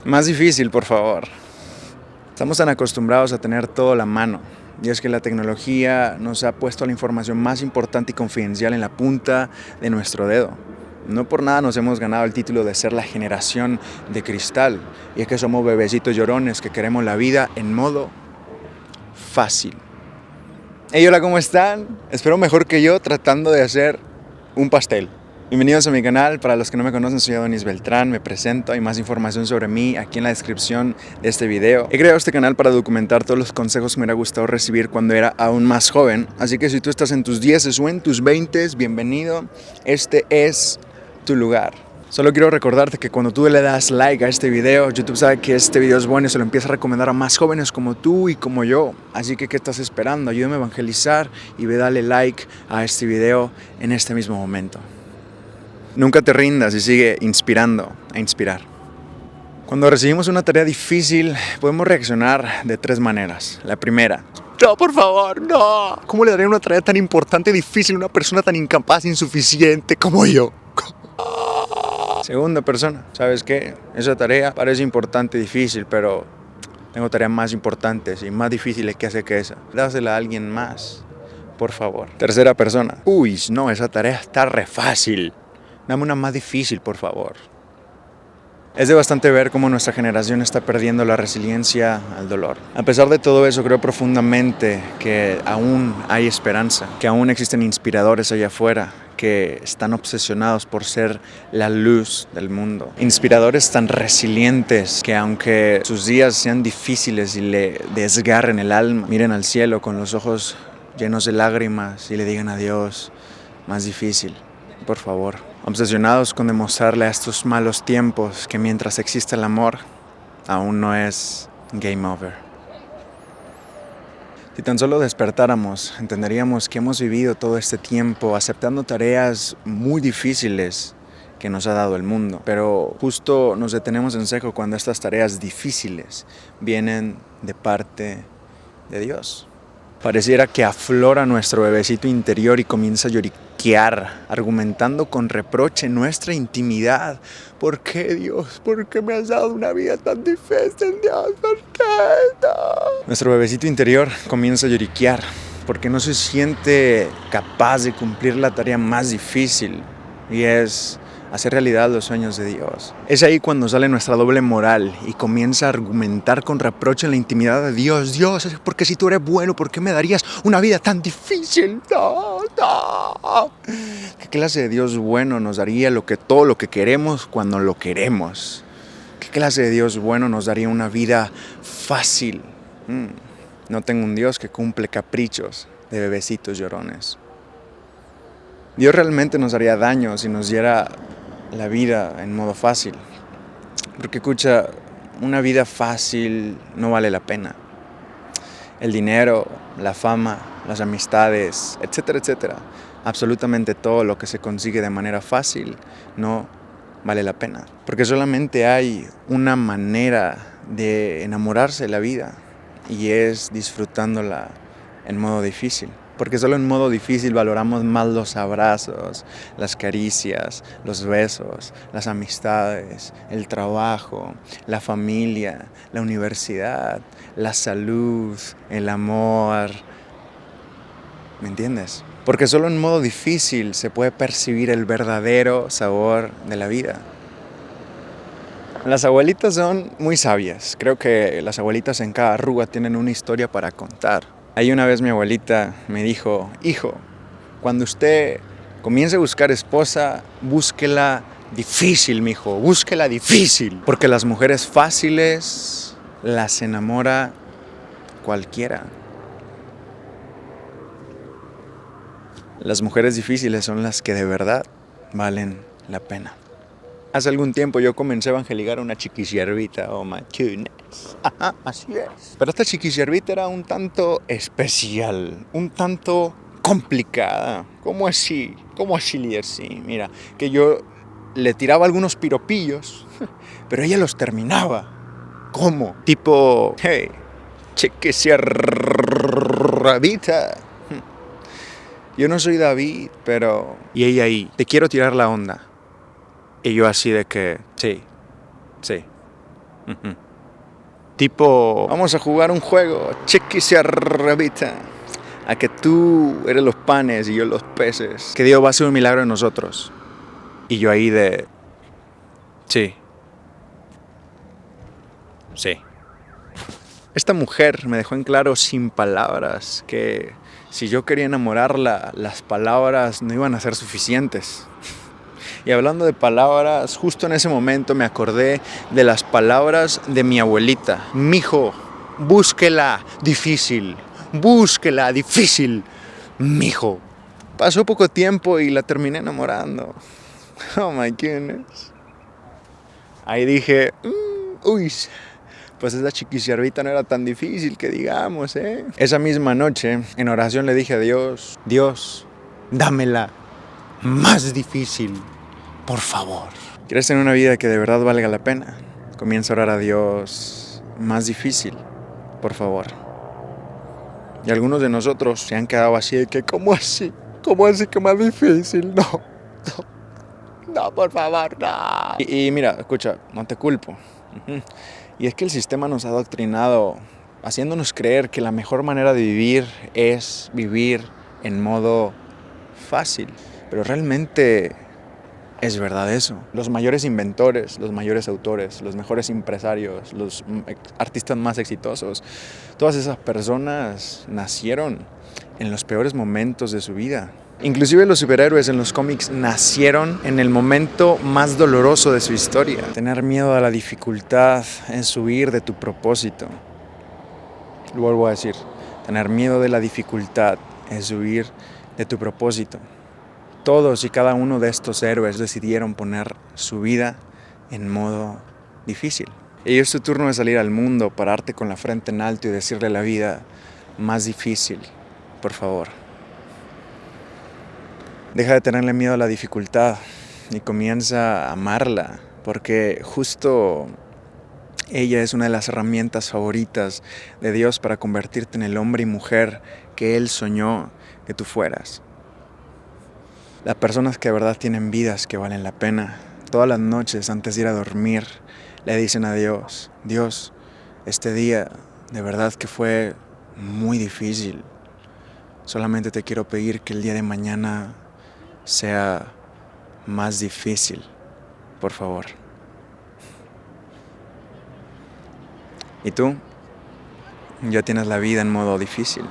Más difícil, por favor. Estamos tan acostumbrados a tener todo a la mano. Y es que la tecnología nos ha puesto la información más importante y confidencial en la punta de nuestro dedo. No por nada nos hemos ganado el título de ser la generación de cristal. Y es que somos bebecitos llorones que queremos la vida en modo fácil. Hey, hola, ¿cómo están? Espero mejor que yo tratando de hacer un pastel. Bienvenidos a mi canal. Para los que no me conocen, soy Adonis Beltrán, me presento. Hay más información sobre mí aquí en la descripción de este video. He creado este canal para documentar todos los consejos que me hubiera gustado recibir cuando era aún más joven. Así que si tú estás en tus 10 o en tus 20, bienvenido. Este es tu lugar. Solo quiero recordarte que cuando tú le das like a este video, YouTube sabe que este video es bueno y se lo empieza a recomendar a más jóvenes como tú y como yo. Así que, ¿qué estás esperando? Ayúdame a evangelizar y ve dale like a este video en este mismo momento. Nunca te rindas y sigue inspirando a inspirar. Cuando recibimos una tarea difícil, podemos reaccionar de 3 maneras. La primera: no, por favor, no. ¿Cómo le daré una tarea tan importante y difícil a una persona tan incapaz e insuficiente como yo? Segunda persona: ¿sabes qué? Esa tarea parece importante y difícil, pero tengo tareas más importantes y más difíciles que hacer que esa. Dásela a alguien más, por favor. Tercera persona: uy, no, esa tarea está re fácil. Dame una más difícil, por favor. Es devastante ver cómo nuestra generación está perdiendo la resiliencia al dolor. A pesar de todo eso, creo profundamente que aún hay esperanza, que aún existen inspiradores allá afuera que están obsesionados por ser la luz del mundo. Inspiradores tan resilientes que aunque sus días sean difíciles y le desgarren el alma, miren al cielo con los ojos llenos de lágrimas y le digan a Dios: más difícil, por favor. Obsesionados con demostrarle a estos malos tiempos que mientras existe el amor, aún no es game over. Si tan solo despertáramos, entenderíamos que hemos vivido todo este tiempo aceptando tareas muy difíciles que nos ha dado el mundo. Pero justo nos detenemos en seco cuando estas tareas difíciles vienen de parte de Dios. Pareciera que aflora nuestro bebecito interior y comienza a lloriquear, argumentando con reproche nuestra intimidad. ¿Por qué, Dios? ¿Por qué me has dado una vida tan difícil, Dios? ¿Por qué no? Nuestro bebecito interior comienza a lloriquear porque no se siente capaz de cumplir la tarea más difícil, y es hacer realidad los sueños de Dios. Es ahí cuando sale nuestra doble moral y comienza a argumentar con reproche en la intimidad de Dios. Dios, porque si tú eres bueno, ¿por qué me darías una vida tan difícil? No, no. ¿Qué clase de Dios bueno nos daría todo lo que queremos cuando lo queremos? ¿Qué clase de Dios bueno nos daría una vida fácil? No tengo un Dios que cumple caprichos de bebecitos llorones. Dios realmente nos haría daño si nos diera la vida en modo fácil. Porque escucha, una vida fácil no vale la pena. El dinero, la fama, las amistades, etcétera, etcétera. Absolutamente todo lo que se consigue de manera fácil no vale la pena. Porque solamente hay una manera de enamorarse de la vida, y es disfrutándola en modo difícil. Porque solo en modo difícil valoramos más los abrazos, las caricias, los besos, las amistades, el trabajo, la familia, la universidad, la salud, el amor. ¿Me entiendes? Porque solo en modo difícil se puede percibir el verdadero sabor de la vida. Las abuelitas son muy sabias. Creo que las abuelitas en cada arruga tienen una historia para contar. Ahí una vez mi abuelita me dijo: hijo, cuando usted comience a buscar esposa, búsquela difícil, mijo, búsquela difícil. Porque las mujeres fáciles las enamora cualquiera. Las mujeres difíciles son las que de verdad valen la pena. Hace algún tiempo yo comencé a evangelizar a una chiquisiervita, oh my goodness. Ajá, así es. Pero esta chiquisiervita era un tanto especial, un tanto complicada. ¿Cómo así? ¿Cómo así, líder? Sí, mira, que yo le tiraba algunos piropillos, pero ella los terminaba. ¿Cómo? Tipo, hey, chiquisiervita. Yo no soy David, pero... Y ella ahí, te quiero tirar la onda. Y yo así de que, sí. Ujú. Tipo, vamos a jugar un juego, chiquisarrabita, a que tú eres los panes y yo los peces. Que Dios va a hacer un milagro en nosotros. Y yo ahí de, sí, sí. Esta mujer me dejó en claro sin palabras que si yo quería enamorarla, las palabras no iban a ser suficientes. Y hablando de palabras, justo en ese momento me acordé de las palabras de mi abuelita. Mijo, búsquela difícil, mijo. Pasó poco tiempo y la terminé enamorando. Oh my goodness. Ahí dije, uy, pues esa chiquisiervita no era tan difícil que digamos, ¿eh? Esa misma noche, en oración le dije a Dios, Dios, dámela más difícil, por favor. ¿Quieres tener una vida que de verdad valga la pena? Comienza a orar a Dios más difícil, por favor. Y algunos de nosotros se han quedado así de que, ¿cómo así? ¿Cómo así que más difícil? No, por favor, no. Y mira, escucha, no te culpo. Y es que el sistema nos ha adoctrinado, haciéndonos creer que la mejor manera de vivir es vivir en modo fácil. Pero realmente es verdad eso. Los mayores inventores, los mayores autores, los mejores empresarios, los artistas más exitosos, todas esas personas nacieron en los peores momentos de su vida. Inclusive los superhéroes en los cómics nacieron en el momento más doloroso de su historia. Tener miedo a la dificultad es huir de tu propósito. Lo vuelvo a decir, tener miedo de la dificultad es huir de tu propósito. Todos y cada uno de estos héroes decidieron poner su vida en modo difícil. Y es tu turno de salir al mundo, pararte con la frente en alto y decirle a la vida, más difícil, por favor. Deja de tenerle miedo a la dificultad y comienza a amarla, porque justo ella es una de las herramientas favoritas de Dios para convertirte en el hombre y mujer que Él soñó que tú fueras. Las personas que de verdad tienen vidas que valen la pena, todas las noches antes de ir a dormir, le dicen a Dios, Dios, este día de verdad que fue muy difícil. Solamente te quiero pedir que el día de mañana sea más difícil, por favor. ¿Y tú? Ya tienes la vida en modo difícil.